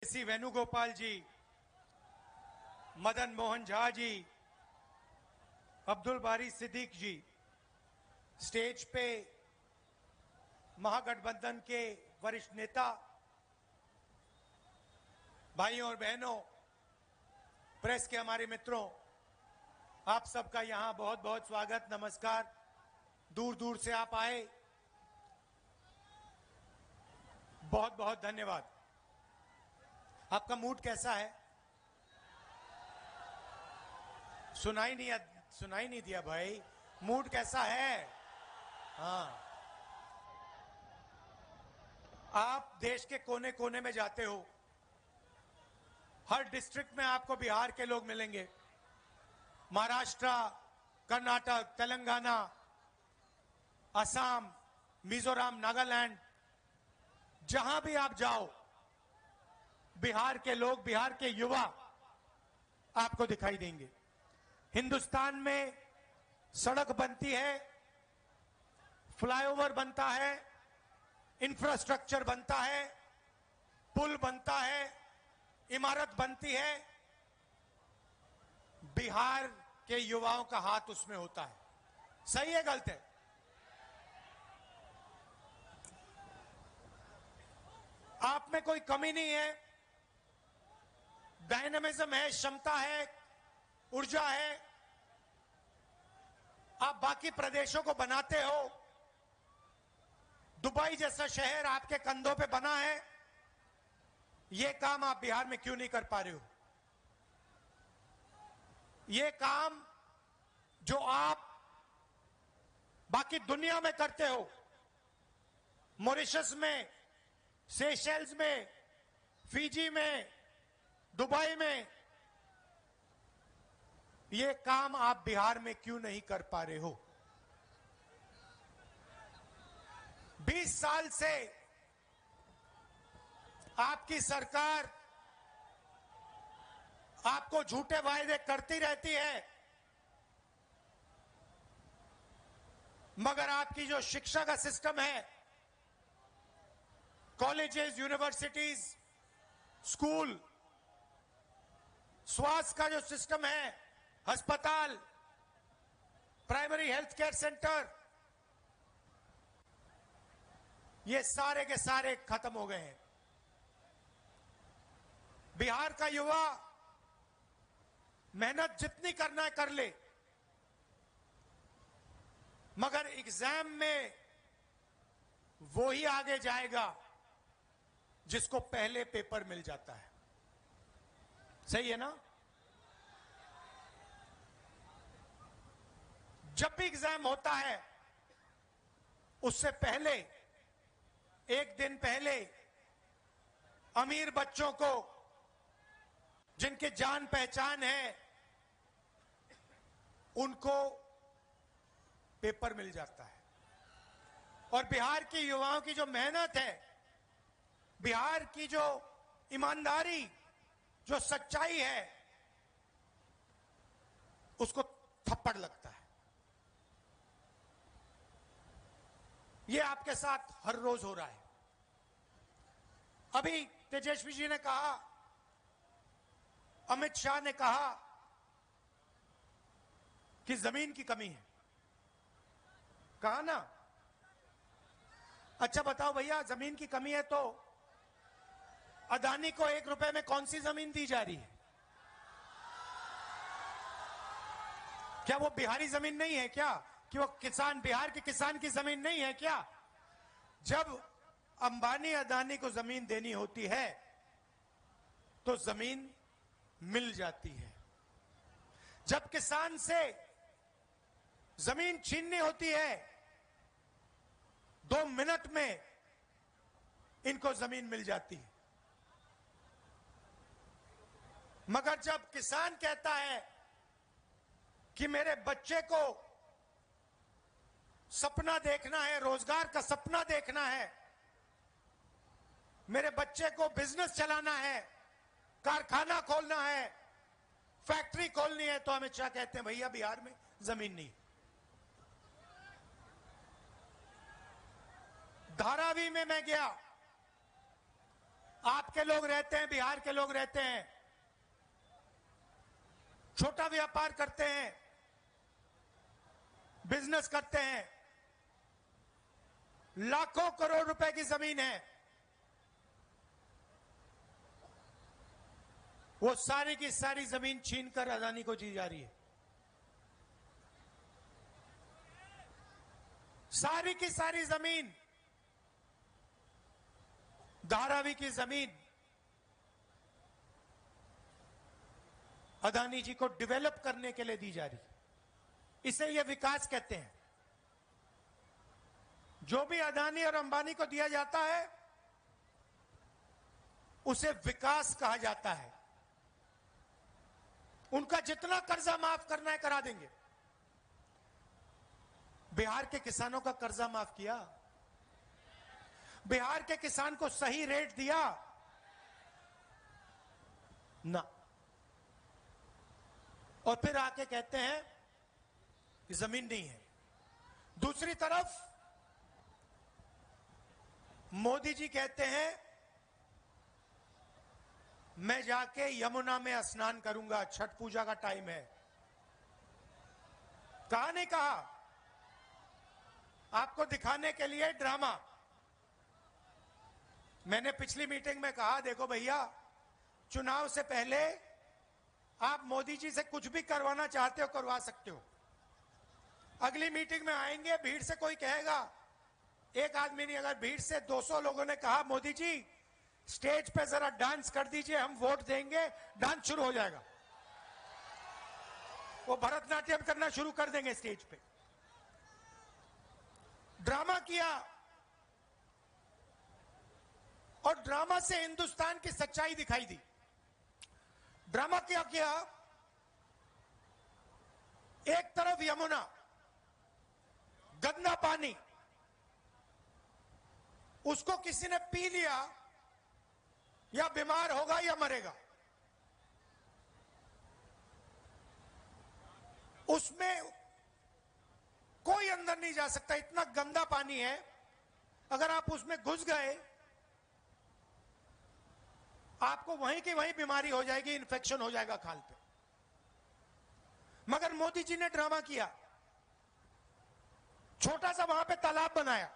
सी वेणुगोपाल जी, मदन मोहन झा जी, अब्दुल बारी सिद्दीक जी, स्टेज पे महागठबंधन के वरिष्ठ नेता, भाइयों और बहनों, प्रेस के हमारे मित्रों, आप सबका यहां बहुत बहुत स्वागत, नमस्कार। दूर दूर से आप आए, बहुत बहुत धन्यवाद। आपका मूड कैसा है? सुनाई नहीं दिया भाई। मूड कैसा है? हाँ, आप देश के कोने कोने में जाते हो, हर डिस्ट्रिक्ट में आपको बिहार के लोग मिलेंगे, महाराष्ट्र, कर्नाटक, तेलंगाना, असम, मिजोरम, नागालैंड, जहां भी आप जाओ, बिहार के लोग, बिहार के युवा आपको दिखाई देंगे। हिंदुस्तान में सड़क बनती है, फ्लाईओवर बनता है, इंफ्रास्ट्रक्चर बनता है, पुल बनता है, इमारत बनती है, बिहार के युवाओं का हाथ उसमें होता है। सही है, गलत है? आप में कोई कमी नहीं है, डायनामिज्म है, क्षमता है, ऊर्जा है। आप बाकी प्रदेशों को बनाते हो, दुबई जैसा शहर आपके कंधों पे बना है, यह काम आप बिहार में क्यों नहीं कर पा रहे हो? यह काम जो आप बाकी दुनिया में करते हो, मॉरिशस में, सेशेल्स में, फिजी में, दुबई में, यह काम आप बिहार में क्यों नहीं कर पा रहे हो? 20 साल से आपकी सरकार आपको झूठे वायदे करती रहती है, मगर आपकी जो शिक्षा का सिस्टम है, कॉलेजेस, यूनिवर्सिटीज, स्कूल, स्वास्थ्य का जो सिस्टम है, अस्पताल, प्राइमरी हेल्थ केयर सेंटर, ये सारे के सारे खत्म हो गए हैं। बिहार का युवा मेहनत जितनी करना है कर ले, मगर एग्जाम में वो ही आगे जाएगा जिसको पहले पेपर मिल जाता है। सही है ना? जब भी एग्जाम होता है, उससे पहले, एक दिन पहले, अमीर बच्चों को, जिनके जान पहचान है, उनको पेपर मिल जाता है। और बिहार के युवाओं की जो मेहनत है, बिहार की जो ईमानदारी, जो सच्चाई है, उसको थप्पड़ लगता है। यह आपके साथ हर रोज हो रहा है। अभी तेजस्वी जी ने कहा, अमित शाह ने कहा कि जमीन की कमी है। कहा ना? अच्छा बताओ भैया, जमीन की कमी है तो अदानी को 1 रुपए में कौन सी जमीन दी जा रही है? क्या वो बिहारी जमीन नहीं है क्या? कि वो किसान, बिहार के किसान की जमीन नहीं है क्या? जब अंबानी अदानी को जमीन देनी होती है तो जमीन मिल जाती है। जब किसान से जमीन छीननी होती है, 2 मिनट में इनको जमीन मिल जाती है। मगर जब किसान कहता है कि मेरे बच्चे को सपना देखना है, रोजगार का सपना देखना है, मेरे बच्चे को बिजनेस चलाना है, कारखाना खोलना है, फैक्ट्री खोलनी है, तो अमित शाह कहते हैं भैया बिहार में जमीन नहीं। धारावी में मैं गया, आपके लोग रहते हैं, बिहार के लोग रहते हैं, छोटा व्यापार करते हैं, बिजनेस करते हैं, लाखों करोड़ रुपए की जमीन है, वो सारी की सारी जमीन छीनकर अदानी को दी जा रही है। सारी की सारी जमीन, धारावी की जमीन अदानी जी को डेवलप करने के लिए दी जा रही है। इसे ये विकास कहते हैं। जो भी अदानी और अंबानी को दिया जाता है उसे विकास कहा जाता है। उनका जितना कर्जा माफ करना है करा देंगे। बिहार के किसानों का कर्जा माफ किया, बिहार के किसान को सही रेट दिया ना, और फिर आके कहते हैं कि जमीन नहीं है। दूसरी तरफ मोदी जी कहते हैं मैं जाके यमुना में स्नान करूंगा, छठ पूजा का टाइम है। कहा नहीं कहा, आपको दिखाने के लिए ड्रामा। मैंने पिछली मीटिंग में कहा देखो भैया, चुनाव से पहले आप मोदी जी से कुछ भी करवाना चाहते हो करवा सकते हो। अगली मीटिंग में आएंगे, भीड़ से कोई कहेगा, एक आदमी नहीं, अगर भीड़ से 200 लोगों ने कहा मोदी जी स्टेज पे जरा डांस कर दीजिए, हम वोट देंगे, डांस शुरू हो जाएगा। वो भरतनाट्यम करना शुरू कर देंगे स्टेज पे। ड्रामा किया, और ड्रामा से हिंदुस्तान की सच्चाई दिखाई दी। ड्रामा क्या किया, एक तरफ यमुना, गंदा पानी, उसको किसी ने पी लिया या बीमार होगा या मरेगा। उसमें कोई अंदर नहीं जा सकता, इतना गंदा पानी है। अगर आप उसमें घुस गए आपको वहीं की वहीं बीमारी हो जाएगी, इन्फेक्शन हो जाएगा खाल पे। मगर मोदी जी ने ड्रामा किया, छोटा सा वहां पे तालाब बनाया।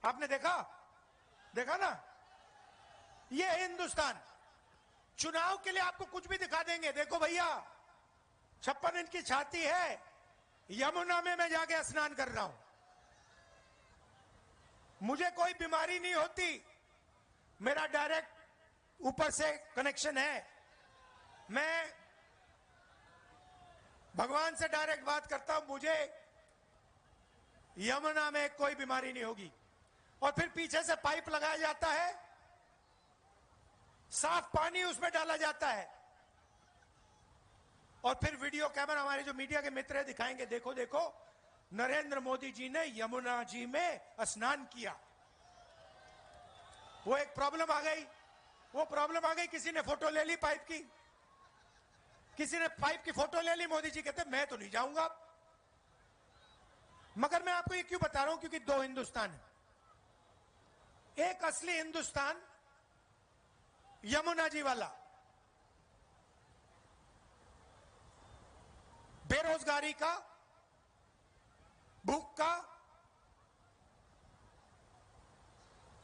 आपने देखा ना, ये हिंदुस्तान। चुनाव के लिए आपको कुछ भी दिखा देंगे। देखो भैया 56 इंच की छाती है, यमुना में मैं जाके स्नान कर रहा हूं, मुझे कोई बीमारी नहीं होती, मेरा डायरेक्ट ऊपर से कनेक्शन है, मैं भगवान से डायरेक्ट बात करता हूं, मुझे यमुना में कोई बीमारी नहीं होगी। और फिर पीछे से पाइप लगाया जाता है, साफ पानी उसमें डाला जाता है, और फिर वीडियो कैमरा, हमारे जो मीडिया के मित्र है दिखाएंगे, देखो देखो नरेंद्र मोदी जी ने यमुना जी में स्नान किया। वो एक प्रॉब्लम आ गई, किसी ने फोटो ले ली पाइप की, किसी ने पाइप की फोटो ले ली, मोदी जी कहते मैं तो नहीं जाऊंगा। मगर मैं आपको ये क्यों बता रहा हूं, क्योंकि दो हिंदुस्तान है। एक असली हिंदुस्तान यमुना जी वाला, बेरोजगारी का, भूख का,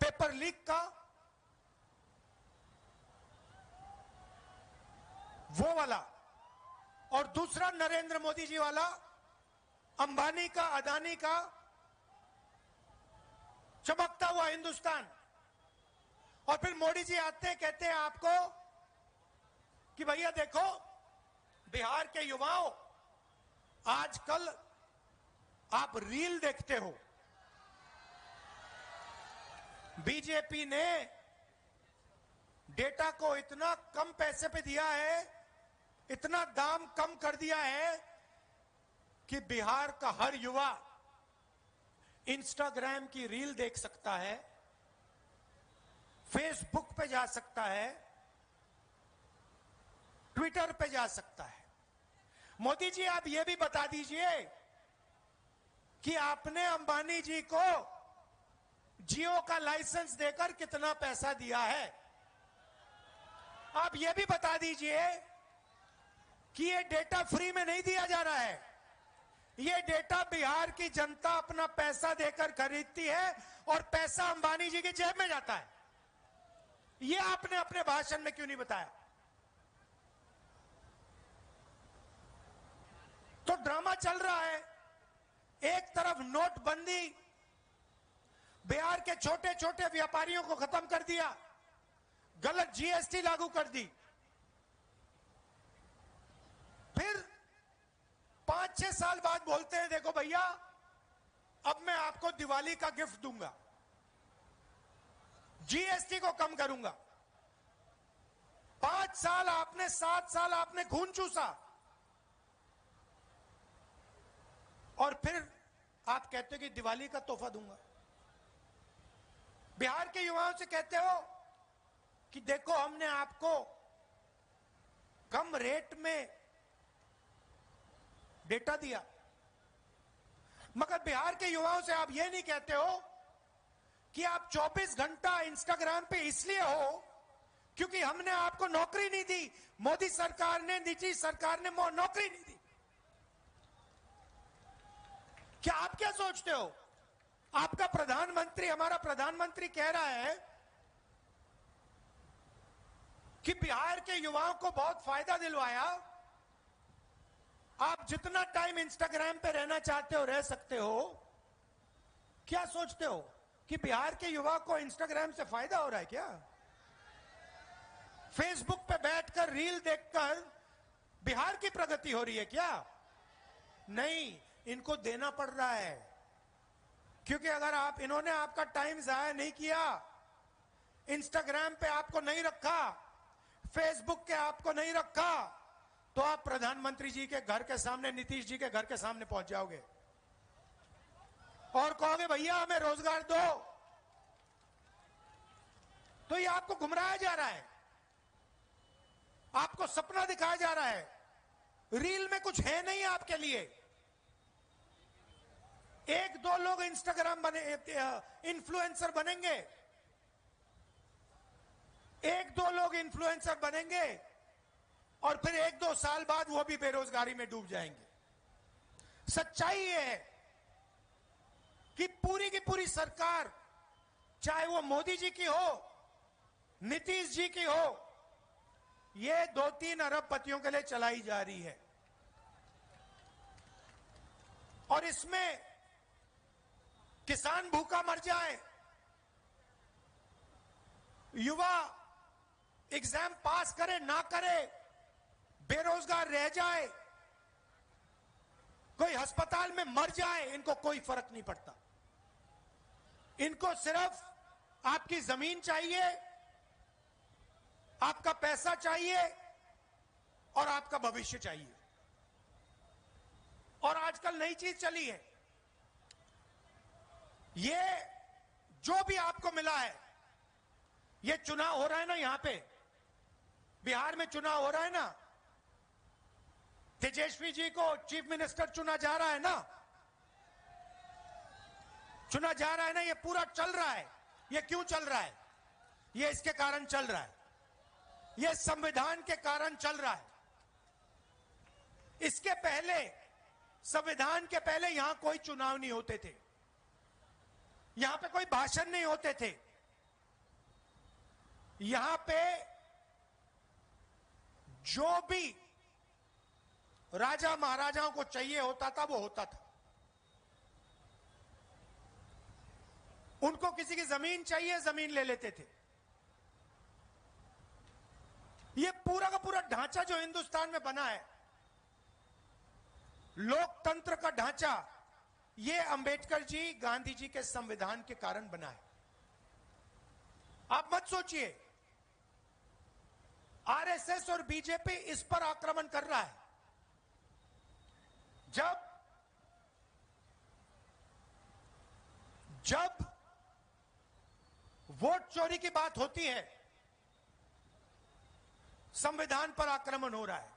पेपर लीक का, वो वाला। और दूसरा नरेंद्र मोदी जी वाला, अंबानी का, अदानी का चमकता हुआ हिंदुस्तान। और फिर मोदी जी आते हैं, कहते हैं आपको कि भैया देखो बिहार के युवाओं, आजकल आप रील देखते हो, बीजेपी ने डेटा को इतना कम पैसे पे दिया है, इतना दाम कम कर दिया है कि बिहार का हर युवा इंस्टाग्राम की रील देख सकता है, फेसबुक पे जा सकता है, ट्विटर पे जा सकता है। मोदी जी आप ये भी बता दीजिए कि आपने अंबानी जी को जियो का लाइसेंस देकर कितना पैसा दिया है। आप ये भी बता दीजिए कि ये डेटा फ्री में नहीं दिया जा रहा है, ये डेटा बिहार की जनता अपना पैसा देकर खरीदती है और पैसा अंबानी जी की जेब में जाता है। ये आपने अपने भाषण में क्यों नहीं बताया? तो ड्रामा चल रहा है। एक तरफ नोटबंदी, बिहार के छोटे छोटे व्यापारियों को खत्म कर दिया, गलत जीएसटी लागू कर दी, फिर 5-6 साल बाद बोलते हैं देखो भैया अब मैं आपको दिवाली का गिफ्ट दूंगा, जीएसटी को कम करूंगा। 5 साल आपने, 7 साल आपने खून चूसा और फिर आप कहते हो कि दिवाली का तोहफा दूंगा। बिहार के युवाओं से कहते हो कि देखो हमने आपको कम रेट में डेटा दिया, मगर बिहार के युवाओं से आप यह नहीं कहते हो कि आप 24 घंटा इंस्टाग्राम पे इसलिए हो क्योंकि हमने आपको नौकरी नहीं दी, मोदी सरकार ने, निजी सरकार ने नौकरी नहीं दी। क्या आप क्या सोचते हो? आपका प्रधानमंत्री, हमारा प्रधानमंत्री कह रहा है कि बिहार के युवाओं को बहुत फायदा दिलवाया, आप जितना टाइम इंस्टाग्राम पे रहना चाहते हो रह सकते हो। क्या सोचते हो कि बिहार के युवा को इंस्टाग्राम से फायदा हो रहा है क्या? फेसबुक पे बैठकर रील देखकर बिहार की प्रगति हो रही है क्या? नहीं, इनको देना पड़ रहा है, क्योंकि अगर आप, इन्होंने आपका टाइम जाया नहीं किया, इंस्टाग्राम पे आपको नहीं रखा, फेसबुक के आपको नहीं रखा, तो आप प्रधानमंत्री जी के घर के सामने, नीतीश जी के घर के सामने पहुंच जाओगे और कहोगे भैया हमें रोजगार दो। तो ये आपको गुमराया जा रहा है, आपको सपना दिखाया जा रहा है, रील में कुछ है नहीं आपके लिए। 1-2 लोग इंस्टाग्राम बने, इन्फ्लुएंसर बनेंगे, 1-2 लोग इन्फ्लुएंसर बनेंगे और फिर 1-2 साल बाद वो भी बेरोजगारी में डूब जाएंगे। सच्चाई ये है कि पूरी की पूरी सरकार, चाहे वो मोदी जी की हो, नीतीश जी की हो, ये 2-3 अरबपतियों के लिए चलाई जा रही है और इसमें किसान भूखा मर जाए, युवा एग्जाम पास करे ना करे, बेरोजगार रह जाए, कोई अस्पताल में मर जाए, इनको कोई फर्क नहीं पड़ता। इनको सिर्फ आपकी जमीन चाहिए, आपका पैसा चाहिए और आपका भविष्य चाहिए। और आजकल नई चीज चली है, ये जो भी आपको मिला है, ये चुनाव हो रहा है ना, यहां पे बिहार में चुनाव हो रहा है ना, तेजस्वी जी को चीफ मिनिस्टर चुना जा रहा है ना, चुना जा रहा है ना, ये पूरा चल रहा है। ये क्यों चल रहा है? ये इसके कारण चल रहा है, ये संविधान के कारण चल रहा है। इसके पहले, संविधान के पहले यहां कोई चुनाव नहीं होते थे, यहां पे कोई भाषण नहीं होते थे, यहां पे जो भी राजा महाराजाओं को चाहिए होता था वो होता था। उनको किसी की जमीन चाहिए, जमीन ले लेते थे। ये पूरा का पूरा ढांचा जो हिंदुस्तान में बना है, लोकतंत्र का ढांचा, ये अंबेडकर जी, गांधी जी के संविधान के कारण बना है। आप मत सोचिए आरएसएस और बीजेपी इस पर आक्रमण कर रहा है। जब वोट चोरी की बात होती है, संविधान पर आक्रमण हो रहा है,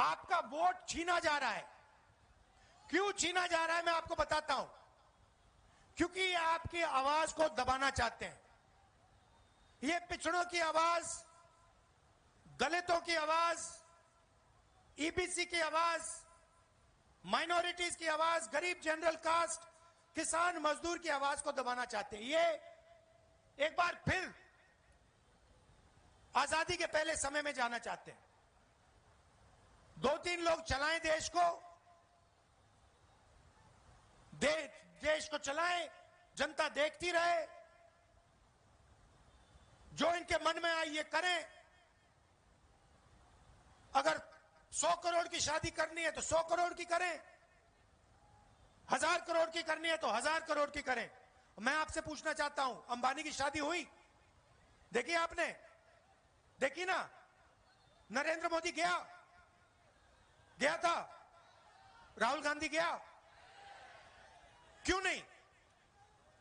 आपका वोट छीना जा रहा है। क्यों छीना जा रहा है मैं आपको बताता हूं। क्योंकि ये आपकी आवाज को दबाना चाहते हैं, ये पिछड़ों की आवाज, दलितों की आवाज, ईबीसी की आवाज, माइनॉरिटीज की आवाज, गरीब जनरल कास्ट, किसान मजदूर की आवाज को दबाना चाहते हैं। ये एक बार फिर आजादी के पहले समय में जाना चाहते हैं। 2-3 लोग चलाएं देश को, देश को चलाएं, जनता देखती रहे, जो इनके मन में आए ये करें। अगर 100 करोड़ की शादी करनी है तो 100 करोड़ की करें, 1000 करोड़ की करनी है तो 1000 करोड़ की करें। मैं आपसे पूछना चाहता हूं, अंबानी की शादी हुई? देखी आपने? देखी ना? नरेंद्र मोदी गया था? राहुल गांधी गया? क्यों नहीं?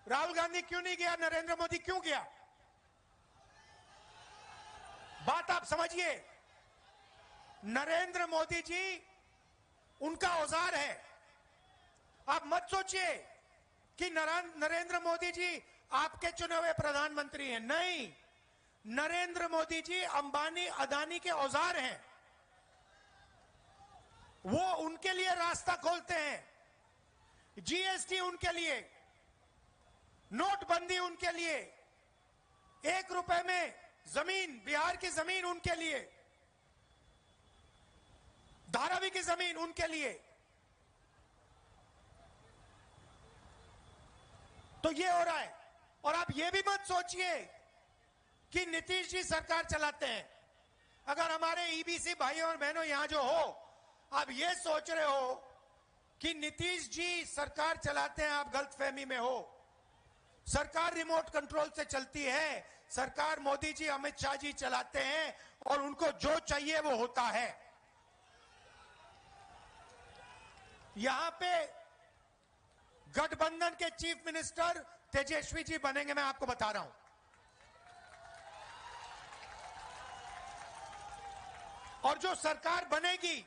राहुल गांधी क्यों नहीं गया? नरेंद्र मोदी क्यों गया? बात आप समझिए। नरेंद्र मोदी जी उनका औजार है। आप मत सोचिए कि नरेंद्र मोदी जी आपके चुने हुए प्रधानमंत्री हैं। नहीं, नरेंद्र मोदी जी अंबानी अदानी के औजार हैं। वो उनके लिए रास्ता खोलते हैं। जीएसटी उनके लिए, नोटबंदी उनके लिए, 1 रुपए में जमीन, बिहार की जमीन उनके लिए, धारावी की जमीन उनके लिए। तो ये हो रहा है। और आप ये भी मत सोचिए कि नीतीश जी सरकार चलाते हैं। अगर हमारे ईबीसी भाइयों और बहनों यहां जो हो, आप ये सोच रहे हो कि नीतीश जी सरकार चलाते हैं, आप गलतफहमी में हो। सरकार रिमोट कंट्रोल से चलती है। सरकार मोदी जी, अमित शाह जी चलाते हैं और उनको जो चाहिए वो होता है। यहां पे गठबंधन के चीफ मिनिस्टर तेजस्वी जी बनेंगे, मैं आपको बता रहा हूं। और जो सरकार बनेगी,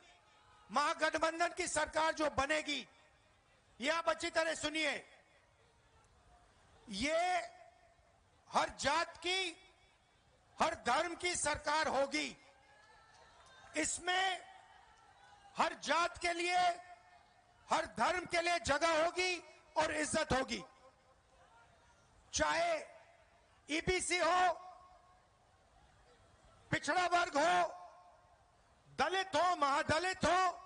महागठबंधन की सरकार जो बनेगी, ये आप अच्छी तरह सुनिए, ये हर जात की, हर धर्म की सरकार होगी। इसमें हर जात के लिए, हर धर्म के लिए जगह होगी और इज्जत होगी। चाहे ईबीसी हो, पिछड़ा वर्ग हो, दलित हो, महादलित हो,